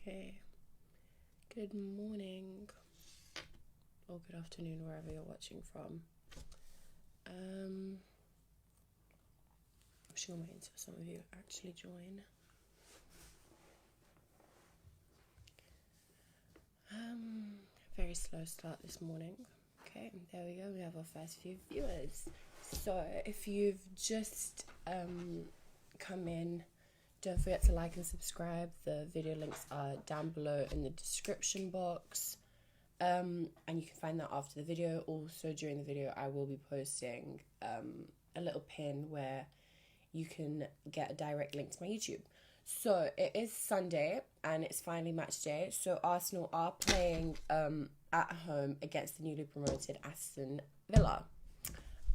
Okay, good morning or good afternoon wherever you're watching from. I'm still waiting until some of you actually join. Very slow start this morning. Okay, there we go. We have our first few viewers. So if you've just come in, don't forget to like and subscribe. The video links are down below in the description box. And you can find that after the video. Also, during the video, I will be posting a little pin where you can get a direct link to my YouTube. So it is Sunday and it's finally match day. So Arsenal are playing at home against the newly promoted Aston Villa.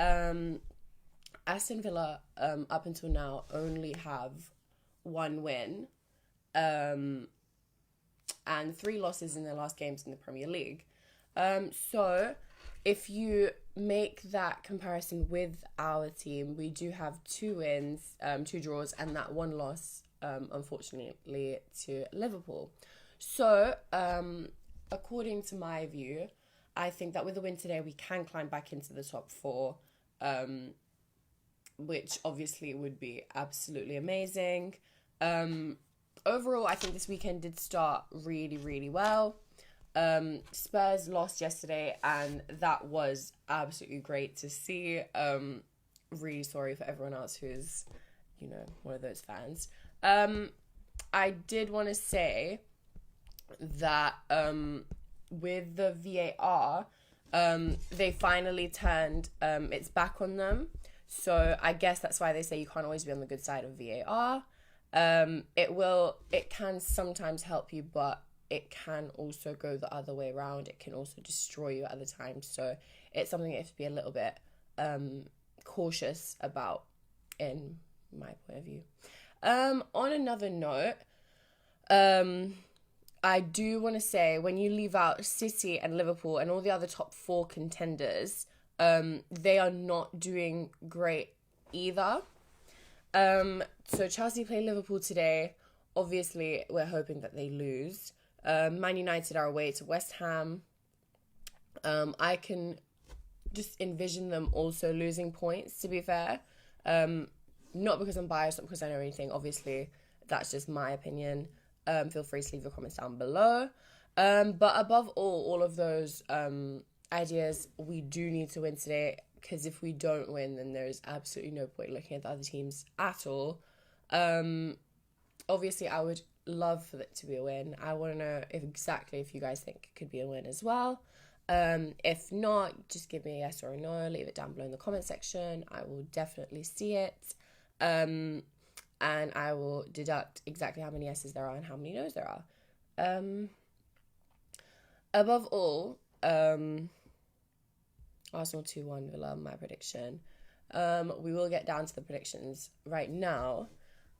Aston Villa up until now only have one win and 3 losses in their last games in the Premier League. So if you make that comparison with our team, we do have 2 wins, 2 draws, and that 1 loss, unfortunately, to Liverpool. So, according to my view, I think that with the win today, we can climb back into the top 4, which obviously would be absolutely amazing. Overall, I think this weekend did start really, really well. Spurs lost yesterday, and that was absolutely great to see. Really sorry for everyone else who's, one of those fans. I did want to say that with the VAR, they finally turned its back on them. So I guess that's why they say you can't always be on the good side of VAR. It can sometimes help you, but it can also go the other way around. It can also destroy you at other times. So it's something you have to be a little bit cautious about, in my point of view. On another note, I do want to say, when you leave out City and Liverpool and all the other top 4 contenders, they are not doing great either. So Chelsea play Liverpool today. Obviously, we're hoping that they lose. Man United are away to West Ham. I can just envision them also losing points, to be fair. Not because I'm biased, not because I know anything. Obviously, that's just my opinion. Feel free to leave your comments down below. But above all of those ideas, we do need to win today, because if we don't win, then there's absolutely no point looking at the other teams at all. Obviously, I would love for it to be a win. I want to know if you guys think it could be a win as well. If not, just give me a yes or a no. Leave it down below in the comment section. I will definitely see it. And I will deduct exactly how many yeses there are and how many no's there are. Above all, Arsenal 2-1 Villa, my prediction. We will get down to the predictions right now,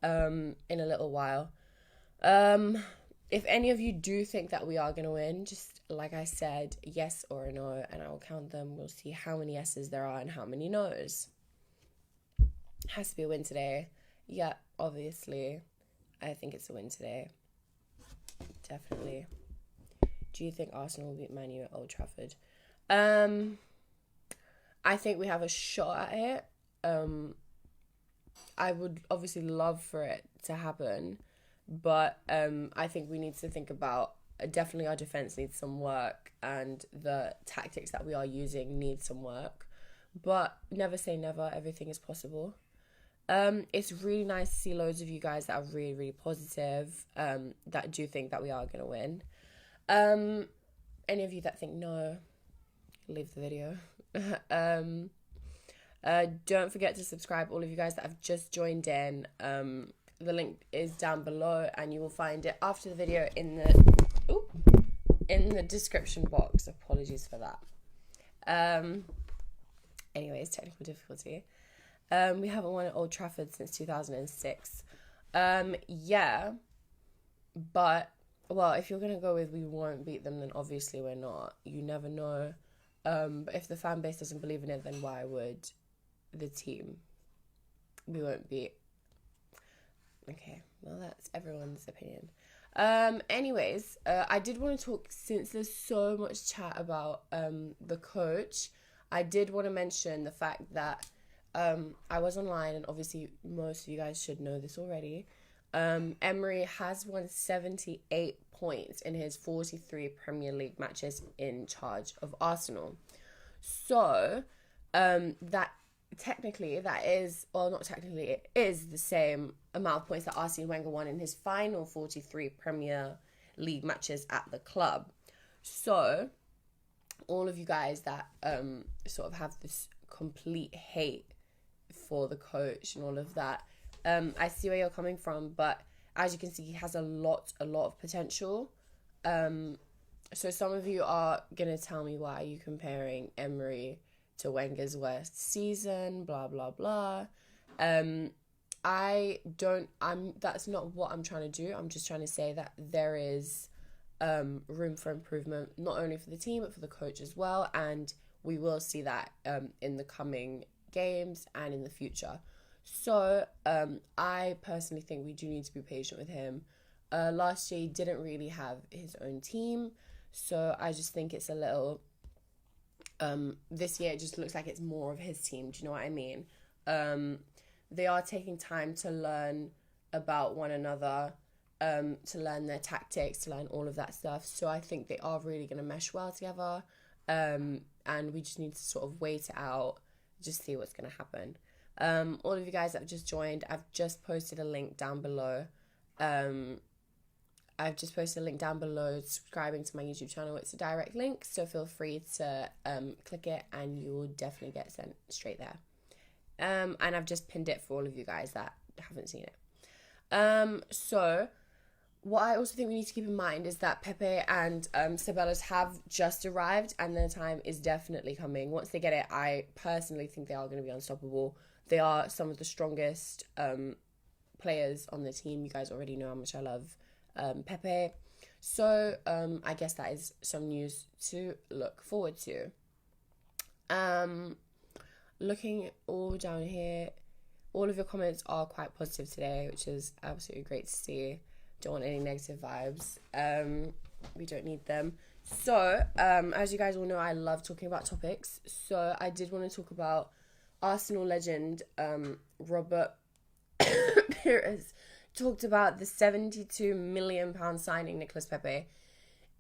in a little while. If any of you do think that we are going to win, just like I said, yes or a no, and I will count them. We'll see how many yeses there are and how many no's. Has to be a win today. Yeah, obviously. I think it's a win today. Definitely. Do you think Arsenal will beat Man U at Old Trafford? I think we have a shot at it. I would obviously love for it to happen, but I think we need to think about, definitely our defence needs some work, and the tactics that we are using need some work. But never say never, everything is possible. It's really nice to see loads of you guys that are really, really positive, that do think that we are going to win. Any of you that think no, leave the video. Don't forget to subscribe, all of you guys that have just joined in. The link is down below, and you will find it after the video in the description box. Apologies for that. Anyways, technical difficulty. We haven't won at Old Trafford since 2006. Yeah, but, well, if you're going to go with we won't beat them, then obviously we're not. You never know. But if the fan base doesn't believe in it, then why would the team? We won't beat. Okay, well, that's everyone's opinion. Anyways, I did want to talk, since there's so much chat about the coach, I did want to mention the fact that I was online, and obviously most of you guys should know this already. Emery has won 78 points in his 43 Premier League matches in charge of Arsenal. So, that technically, that is, well, not technically, it is the same amount of points that Arsene Wenger won in his final 43 Premier League matches at the club. So, all of you guys that sort of have this complete hate for the coach and all of that, I see where you're coming from, but as you can see, he has a lot of potential. So some of you are going to tell me, why are you comparing Emery to Wenger's worst season, blah, blah, blah. That's not what I'm trying to do. I'm just trying to say that there is room for improvement, not only for the team, but for the coach as well. And we will see that in the coming games and in the future. So I personally think we do need to be patient with him. Last year, he didn't really have his own team. So I just think it's a little... this year, it just looks like it's more of his team. Do you know what I mean? They are taking time to learn about one another, to learn their tactics, to learn all of that stuff. So I think they are really going to mesh well together. And we just need to sort of wait it out, just see what's going to happen. All of you guys that have just joined, I've just posted a link down below. Subscribing to my YouTube channel. It's a direct link, so feel free to click it and you will definitely get sent straight there. And I've just pinned it for all of you guys that haven't seen it. So what I also think we need to keep in mind is that Pepe and Ceballos have just arrived, and their time is definitely coming. Once they get it, I personally think they are going to be unstoppable. They are some of the strongest players on the team. You guys already know how much I love Pepe. So I guess that is some news to look forward to. Looking all down here, all of your comments are quite positive today, which is absolutely great to see. Don't want any negative vibes. We don't need them. So as you guys all know, I love talking about topics. So I did want to talk about Arsenal legend Robert Pires talked about the £72 million signing Nicolas Pepe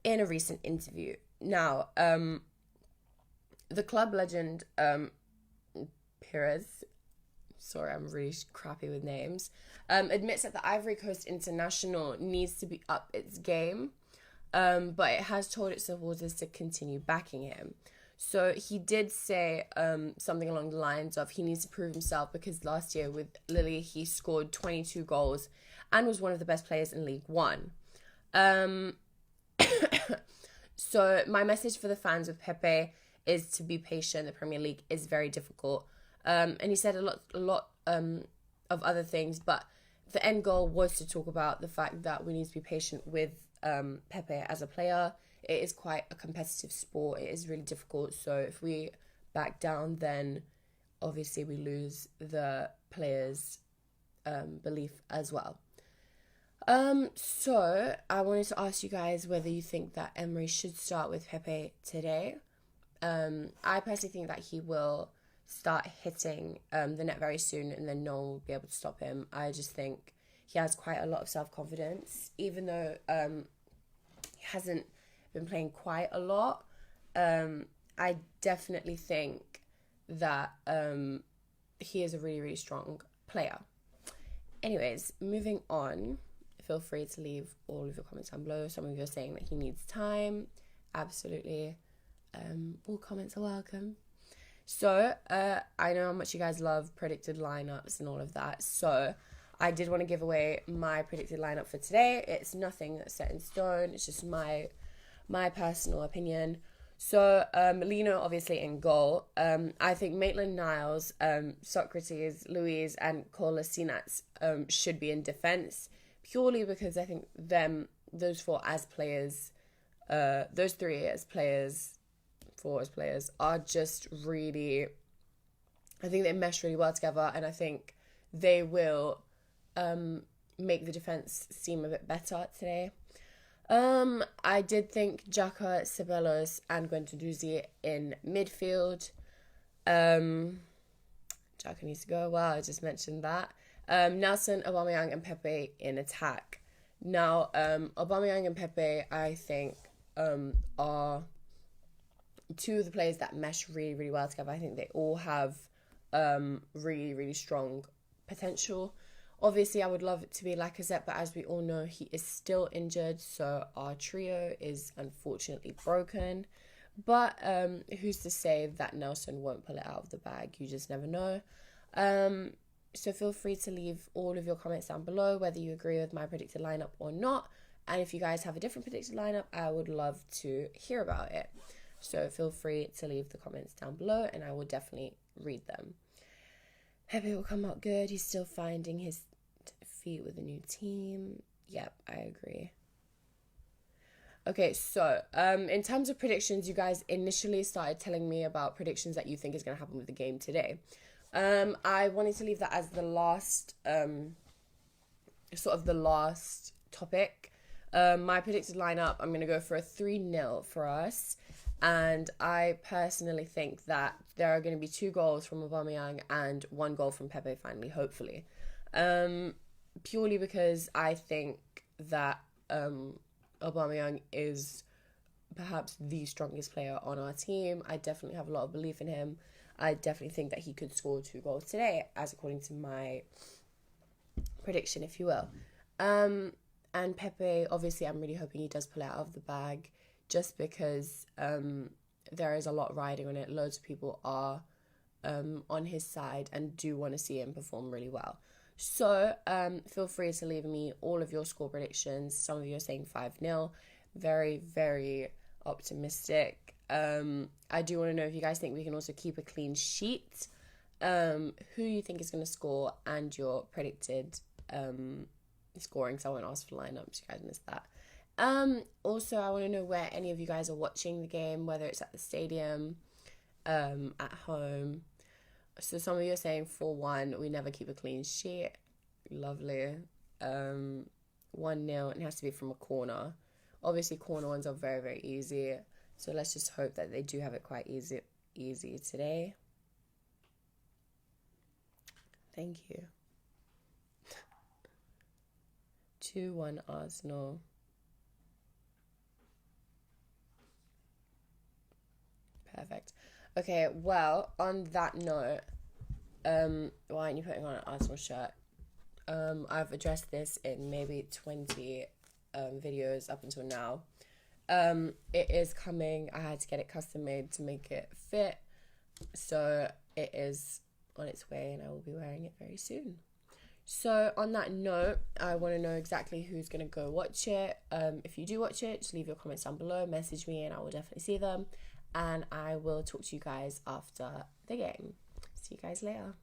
in a recent interview. Now, the club legend Pires, sorry, I'm really crappy with names, admits that the Ivory Coast International needs to be up its game, but it has told its supporters to continue backing him. So he did say something along the lines of he needs to prove himself, because last year with Lille he scored 22 goals and was one of the best players in League One. So my message for the fans of Pepe is to be patient. The Premier League is very difficult. And he said a lot of other things, but the end goal was to talk about the fact that we need to be patient with Pepe as a player. It is quite a competitive sport. It is really difficult. So if we back down, then obviously we lose the players' belief as well. So I wanted to ask you guys whether you think that Emery should start with Pepe today. I personally think that he will start hitting the net very soon, and then no one will be able to stop him. I just think he has quite a lot of self-confidence, even though he hasn't been playing quite a lot. I definitely think that he is a really, really strong player. Anyways, moving on. Feel free to leave all of your comments down below. Some of you are saying that he needs time. Absolutely. All comments are welcome. So, I know how much you guys love predicted lineups and all of that. So, I did want to give away my predicted lineup for today. It's nothing that's set in stone. It's just my personal opinion. So, Lino obviously in goal. I think Maitland-Niles, Socrates, Louise, and Kolasinac should be in defence, purely because I think those four as players, those three as players, four as players, are just really, I think they mesh really well together, and I think they will make the defence seem a bit better today. I did think Xhaka, Ceballos, and Guendouzi in midfield. Xhaka needs to go. Well, I just mentioned that. Nelson, Aubameyang, and Pepe in attack. Now, Aubameyang and Pepe, I think, are two of the players that mesh really, really well together. I think they all have really, really strong potential. Obviously, I would love it to be Lacazette, but as we all know, he is still injured, so our trio is unfortunately broken. But who's to say that Nelson won't pull it out of the bag? You just never know. So feel free to leave all of your comments down below, whether you agree with my predicted lineup or not. And if you guys have a different predicted lineup, I would love to hear about it. So feel free to leave the comments down below and I will definitely read them. Pepe will come out good. He's still finding his feet with a new team. Yep, I agree. Okay, so in terms of predictions, you guys initially started telling me about predictions that you think is going to happen with the game today. I wanted to leave that as the last, sort of the last topic. My predicted lineup, I'm going to go for a 3-0 for us. And I personally think that there are going to be 2 goals from Aubameyang and 1 goal from Pepe finally, hopefully. Purely because I think that Aubameyang is perhaps the strongest player on our team. I definitely have a lot of belief in him. I definitely think that he could score 2 goals today, as according to my prediction, if you will. And Pepe, obviously, I'm really hoping he does pull it out of the bag, just because there is a lot riding on it. Loads of people are on his side and do want to see him perform really well. So feel free to leave me all of your score predictions. Some of you are saying 5-0. Very, very optimistic. I do want to know if you guys think we can also keep a clean sheet, who you think is going to score, and your predicted scoring. Someone asked for lineups. You guys missed that. Also, I want to know where any of you guys are watching the game, whether it's at the stadium, at home. So some of you are saying 4-1. We never keep a clean sheet. Lovely. 1-0. It has to be from a corner. Obviously, corner ones are very, very easy. So let's just hope that they do have it quite easy today. Thank you. 2-1 Arsenal. Perfect. Okay, well, on that note, why aren't you putting on an Arsenal shirt? I've addressed this in maybe 20 videos up until now. It is coming. I had to get it custom made to make it fit. So it is on its way and I will be wearing it very soon. So on that note, I want to know exactly who's going to go watch it. If you do watch it, just leave your comments down below, message me and I will definitely see them. And I will talk to you guys after the game. See you guys later.